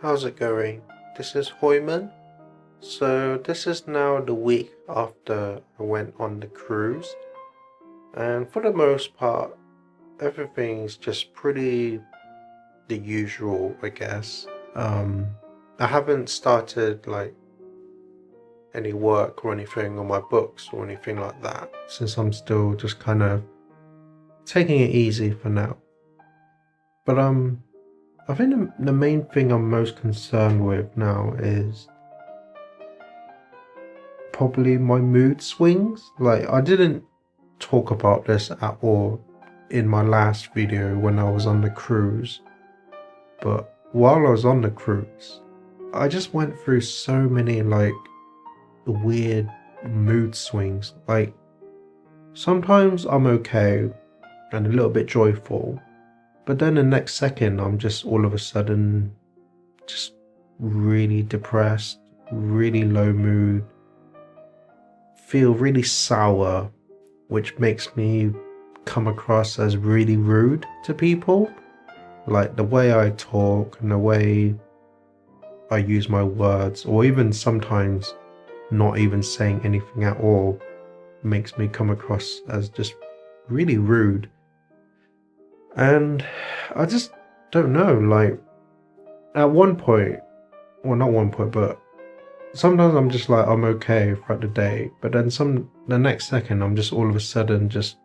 how's it going? This is Hoiman. So, this is now the week after I went on the cruise, and for the most part, everything's just pretty the usual, I guess. I haven't started like any work or anything on my books or anything like that, since I'm still just kind of taking it easy for now. But I think the main thing I'm most concerned with now is probably my mood swings. Like, I didn't talk about this at all in my last video when I was on the cruise, but while I was on the cruise, I just went through so many like weird mood swings. Like, sometimes I'm okay and a little bit joyful, but then the next second I'm just all of a sudden just really depressed, really low mood, feel really sour, which makes me come across as really rude to people. Like the way I talk and the way I use my words, or even sometimes not even saying anything at all, makes me come across as just really rude. And I just don't know, like at one point, well, not one point, but sometimes I'm just like, I'm okay throughout the day, but then the next second I'm just all of a sudden just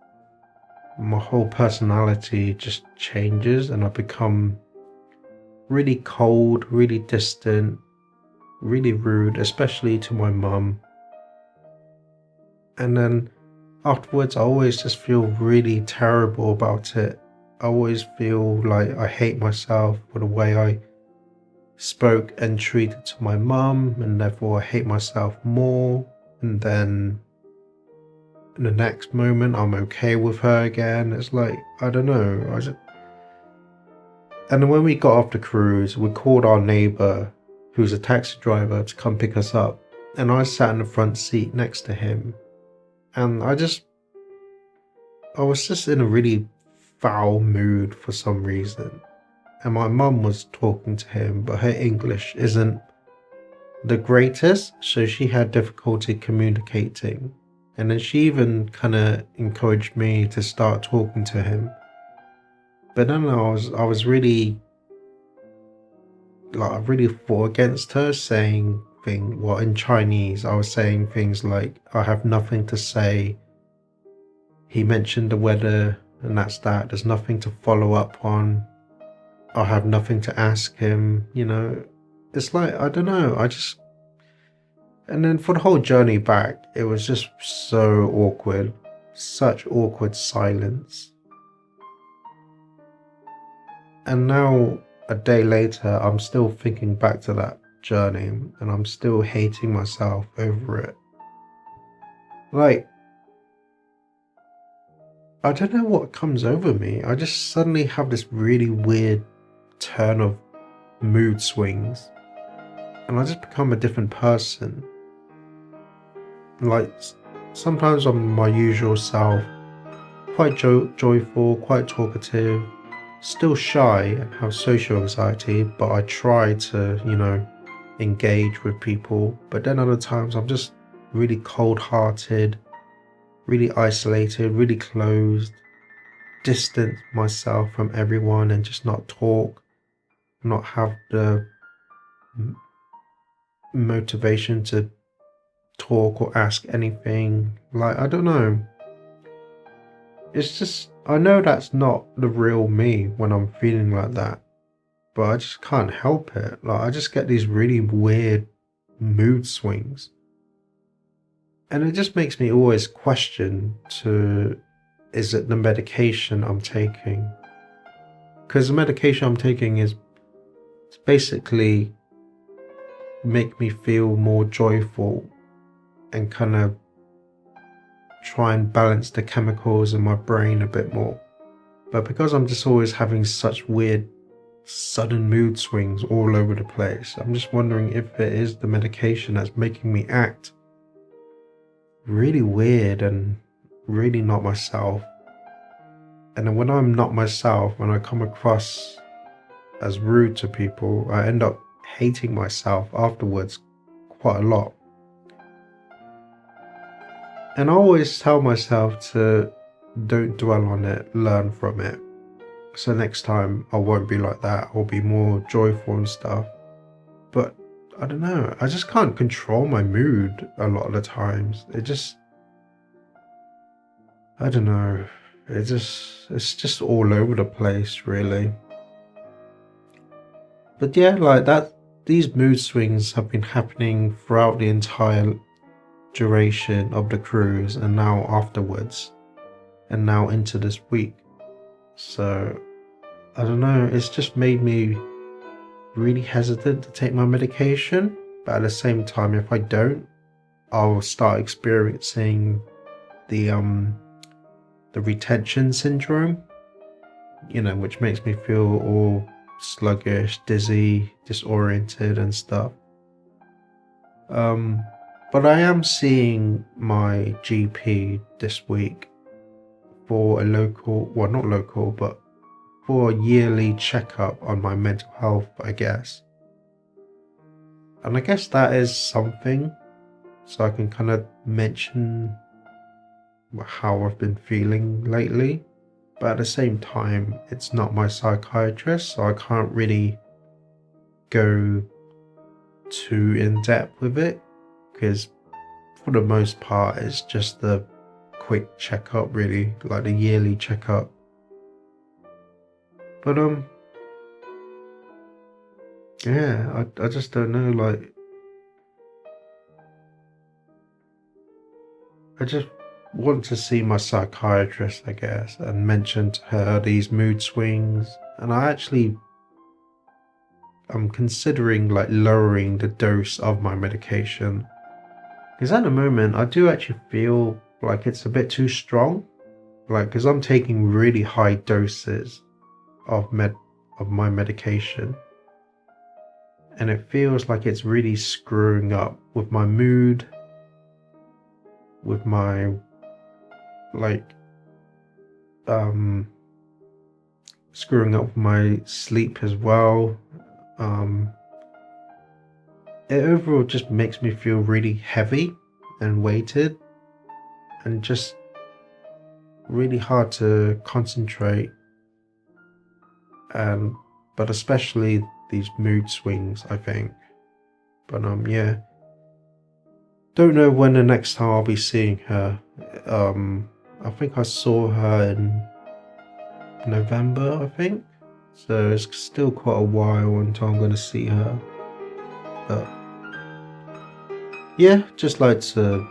my whole personality just changes and I become really cold, really distant, really rude, especially to my mum. And then afterwards I always just feel really terrible about it. I always feel like I hate myself for the way I spoke and treated to my mum, and therefore I hate myself more. And then in the next moment I'm okay with her again. It's like, I don't know. And then when we got off the cruise, we called our neighbour, who's a taxi driver, to come pick us up. And I sat in the front seat next to him. And I was just in a really foul mood for some reason. And my mum was talking to him, but her English isn't the greatest, so she had difficulty communicating. And then she even kind of encouraged me to start talking to him. But then I was really, like, I really fought against her, saying things, well, in Chinese, I was saying things like, I have nothing to say. He mentioned the weather, and that's that. There's nothing to follow up on. I have nothing to ask him, you know. It's like, I don't know, and then for the whole journey back, it was just so awkward. Such awkward silence. And now, a day later, I'm still thinking back to that journey, and I'm still hating myself over it. Like, I don't know what comes over me. I just suddenly have this really weird turn of mood swings, and I just become a different person. Like, sometimes I'm my usual self, quite joyful, quite talkative, still shy and have social anxiety, but I try to, engage with people. But then other times I'm just really cold-hearted, really isolated, really closed, distance myself from everyone and just not talk, not have the motivation to talk or ask anything. Like, I don't know. It's just, I know that's not the real me when I'm feeling like that, but I just can't help it. Like, I just get these really weird mood swings. And it just makes me always question is it the medication I'm taking? Because the medication I'm taking is basically make me feel more joyful and kind of try and balance the chemicals in my brain a bit more. But because I'm just always having such weird sudden mood swings all over the place, I'm just wondering if it is the medication that's making me act really weird and really not myself. And then when I'm not myself, when I come across as rude to people, I end up hating myself afterwards quite a lot. And I always tell myself to don't dwell on it, learn from it. So next time I won't be like that, I'll be more joyful and stuff. But I don't know, I just can't control my mood a lot of the times. I don't know, it's just all over the place really. But yeah, like that, these mood swings have been happening throughout the entire duration of the cruise and now afterwards and now into this week. So I don't know, it's just made me really hesitant to take my medication, but at the same time, if I don't, I'll start experiencing the retention syndrome, which makes me feel all sluggish, dizzy, disoriented and stuff. But I am seeing my GP this week for for a yearly checkup on my mental health, I guess. And I guess that is something, so I can kind of mention how I've been feeling lately. But at the same time, it's not my psychiatrist, so I can't really go too in depth with it, because for the most part, it's just the quick checkup, really, like the yearly checkup. But yeah, I just don't know, like, I just want to see my psychiatrist, I guess, and mention to her these mood swings. And I'm considering like lowering the dose of my medication, because at the moment I do actually feel like it's a bit too strong, like, because I'm taking really high doses of my medication, and it feels like it's really screwing up with my mood, with my screwing up with my sleep as well. It overall just makes me feel really heavy and weighted and just really hard to concentrate, but especially these mood swings, I think. But yeah, don't know when the next time I'll be seeing her. I think I saw her in November, I think, so it's still quite a while until I'm going to see her. But yeah, just like to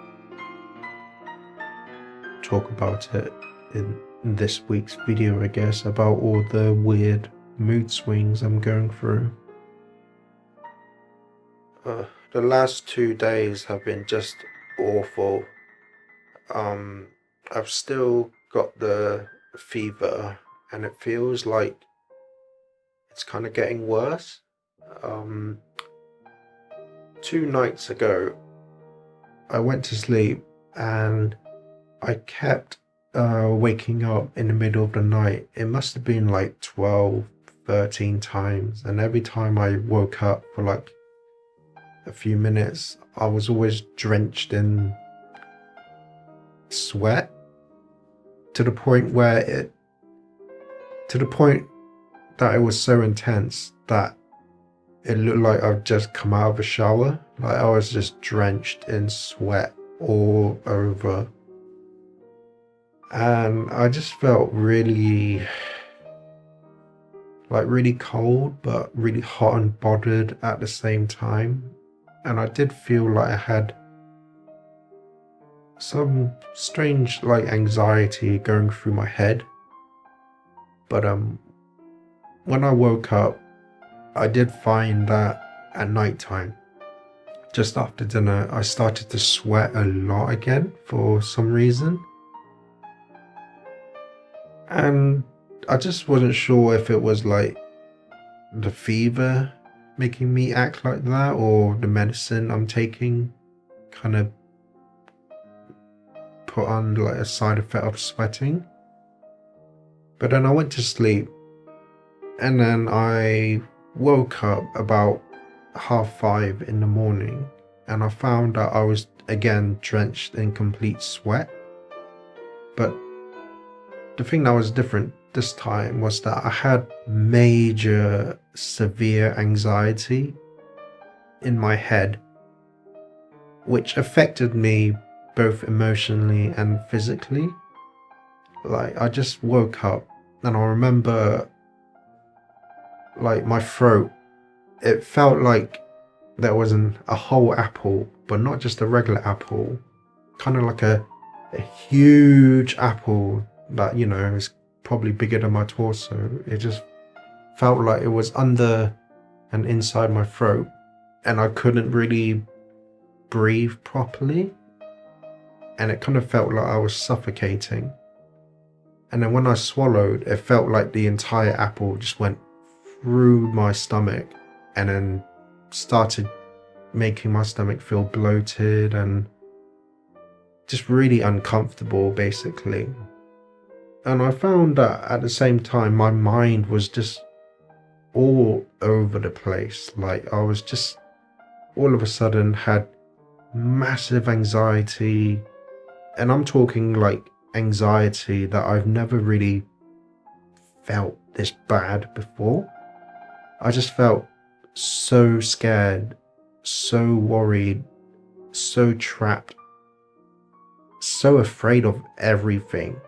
talk about it in this week's video, I guess, about all the weird mood swings I'm going through. The last 2 days have been just awful. I've still got the fever and it feels like it's kind of getting worse. 2 nights ago, I went to sleep and I kept waking up in the middle of the night. It must have been like 12, 13 times, and every time I woke up for like a few minutes, I was always drenched in sweat to the point that it was so intense that it looked like I've just come out of a shower. Like I was just drenched in sweat all over. And I just felt really cold, but really hot and bothered at the same time. And I did feel like I had some strange anxiety going through my head. But when I woke up, I did find that at night time, just after dinner, I started to sweat a lot again for some reason. And I just wasn't sure if it was like the fever making me act like that, or the medicine I'm taking kind of put on like a side effect of sweating. But then I went to sleep, and then I woke up about 5:30 in the morning, and I found that I was again drenched in complete sweat. But the thing that was different this time was that I had major, severe anxiety in my head, which affected me both emotionally and physically. Like, I just woke up and I remember, like, my throat, it felt like there was a whole apple, but not just a regular apple, kind of like a huge apple that, you know, is probably bigger than my torso. It just felt like it was under and inside my throat, and I couldn't really breathe properly, and it kind of felt like I was suffocating. And then when I swallowed, it felt like the entire apple just went through my stomach and then started making my stomach feel bloated and just really uncomfortable, basically. And I found that at the same time, my mind was just all over the place. Like, I was just all of a sudden had massive anxiety, and I'm talking like anxiety that I've never really felt this bad before. I just felt so scared, so worried, so trapped, so afraid of everything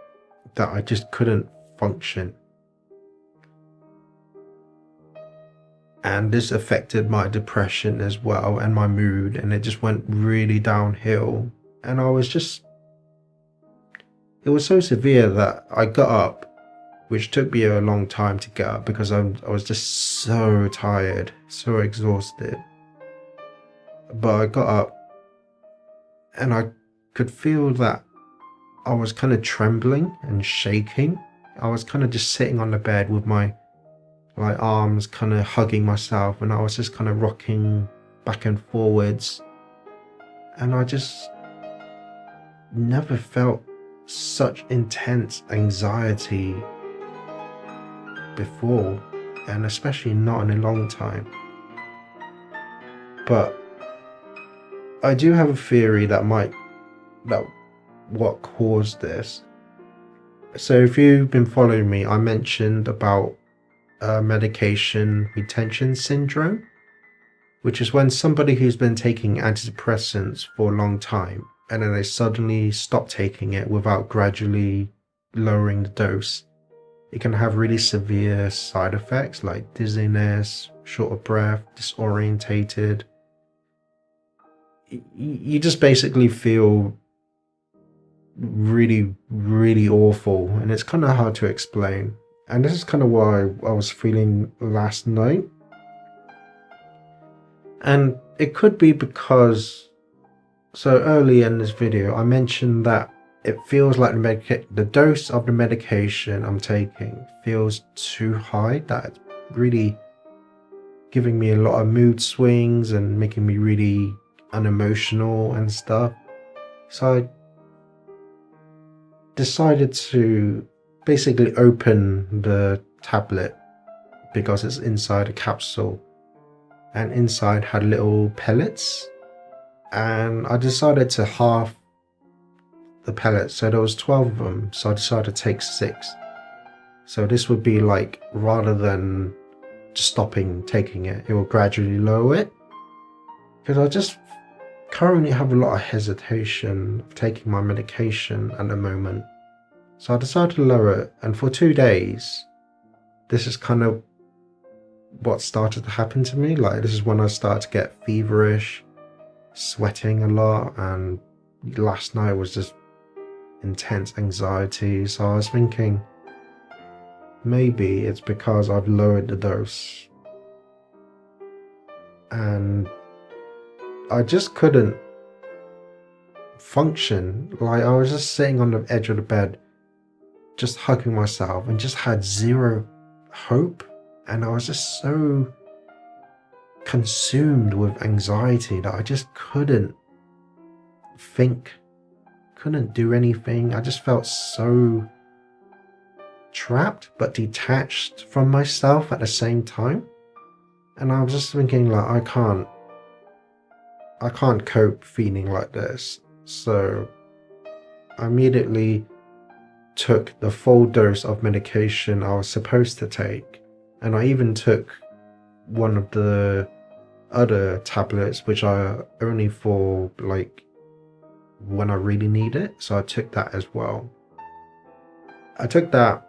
that I just couldn't function. And this affected my depression as well and my mood, and it just went really downhill. And I was just, it was so severe that I got up, which took me a long time to get up because I was just so tired, so exhausted. But I got up and I could feel that I was kind of trembling and shaking. I was kind of just sitting on the bed with my arms kind of hugging myself, and I was just kind of rocking back and forwards. And I just never felt such intense anxiety before, and especially not in a long time. But I do have a theory that what caused this. So if you've been following me, I mentioned about medication retention syndrome, which is when somebody who's been taking antidepressants for a long time and then they suddenly stop taking it without gradually lowering the dose. It can have really severe side effects like dizziness, short of breath, disorientated. You just basically feel really, really awful, and it's kind of hard to explain. And this is kind of why I was feeling last night. And it could be because, so early in this video, I mentioned that it feels like the dose of the medication I'm taking feels too high, that it's really giving me a lot of mood swings and making me really unemotional and stuff. So I decided to basically open the tablet because it's inside a capsule, and inside had little pellets, and I decided to halve the pellets, so there was 12 of them, so I decided to take 6. So this would be like, rather than just stopping taking it, it will gradually lower it, because I just currently have a lot of hesitation of taking my medication at the moment. So I decided to lower it, and for 2 days, this is kind of what started to happen to me. Like, this is when I started to get feverish, sweating a lot, and last night was just intense anxiety. So I was thinking, maybe it's because I've lowered the dose. And I just couldn't function. Like, I was just sitting on the edge of the bed, just hugging myself, and just had zero hope. And I was just so consumed with anxiety that I just couldn't think, couldn't do anything. I just felt so trapped but detached from myself at the same time. And I was just thinking, like, I can't cope feeling like this. So I immediately took the full dose of medication I was supposed to take. And I even took one of the other tablets, which are only for like when I really need it. So I took that as well. I took that,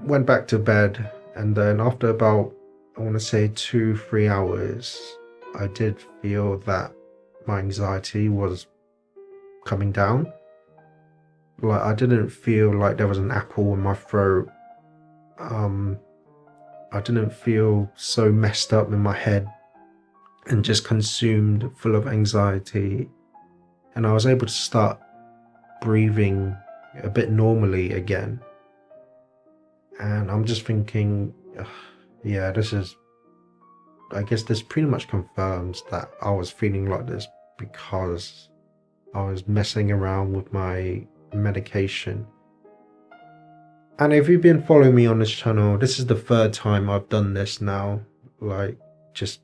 went back to bed, and then after about, I want to say 2-3 hours, I did feel that my anxiety was coming down. Like, I didn't feel like there was an apple in my throat. I didn't feel so messed up in my head and just consumed full of anxiety. And I was able to start breathing a bit normally again. And I'm just thinking, yeah, I guess this pretty much confirms that I was feeling like this because I was messing around with my medication. And if you've been following me on this channel, this is the third time I've done this now, like just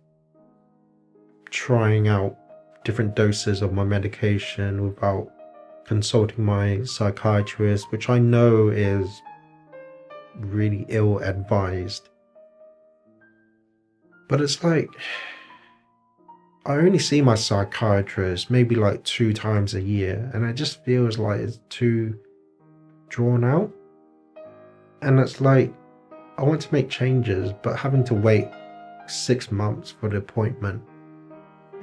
trying out different doses of my medication without consulting my psychiatrist, which I know is really ill-advised. But it's like, I only see my psychiatrist maybe like 2 times a year, and it just feels like it's too drawn out. And it's like, I want to make changes, but having to wait 6 months for the appointment,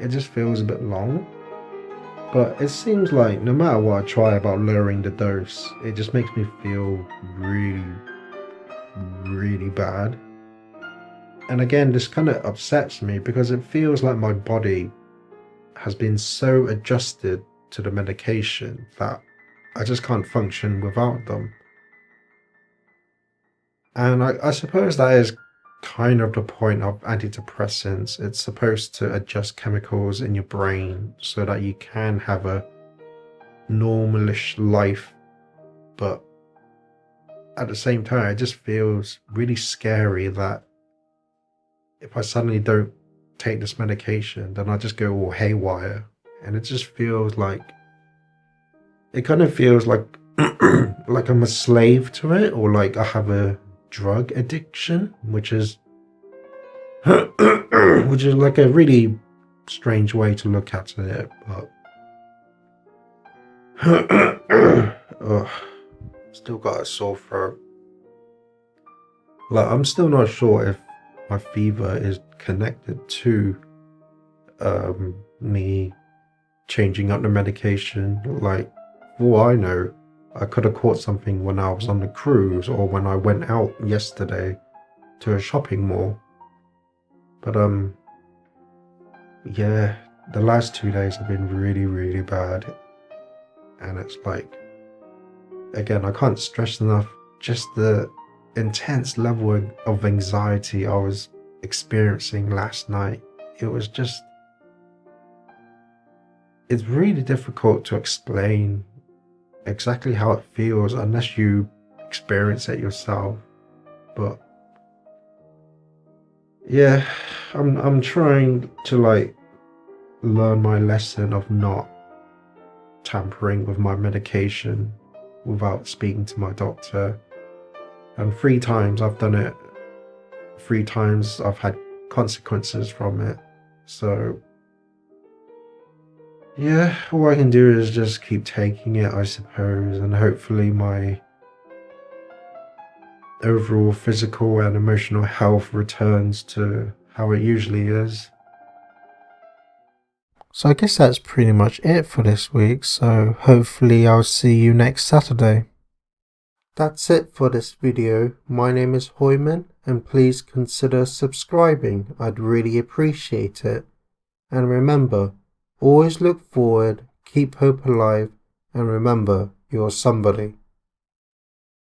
it just feels a bit long. But it seems like no matter what I try about lowering the dose, it just makes me feel really, really bad. And again, this kind of upsets me because it feels like my body has been so adjusted to the medication that I just can't function without them. And I suppose that is kind of the point of antidepressants. It's supposed to adjust chemicals in your brain so that you can have a normalish life. But at the same time, it just feels really scary that if I suddenly don't take this medication, then I just go all haywire. And it just feels like, it kind of feels like like I'm a slave to it, or like I have a drug addiction, which is like a really strange way to look at it. But still got a sore throat. Like, I'm still not sure if my fever is connected to me changing up the medication. Like, for all I know, I could have caught something when I was on the cruise or when I went out yesterday to a shopping mall. But yeah, the last 2 days have been really, really bad. And it's like, again, I can't stress enough just the intense level of anxiety I was experiencing last night. It was just, it's really difficult to explain exactly how it feels unless you experience it yourself. But yeah, I'm trying to like learn my lesson of not tampering with my medication without speaking to my doctor. And 3 times I've done it. 3 times I've had consequences from it. So yeah, all I can do is just keep taking it, I suppose, and hopefully my overall physical and emotional health returns to how it usually is. So I guess that's pretty much it for this week, so hopefully I'll see you next Saturday. That's it for this video. My name is Hoiman, and please consider subscribing. I'd really appreciate it. And remember, always look forward, keep hope alive, and remember, you're somebody.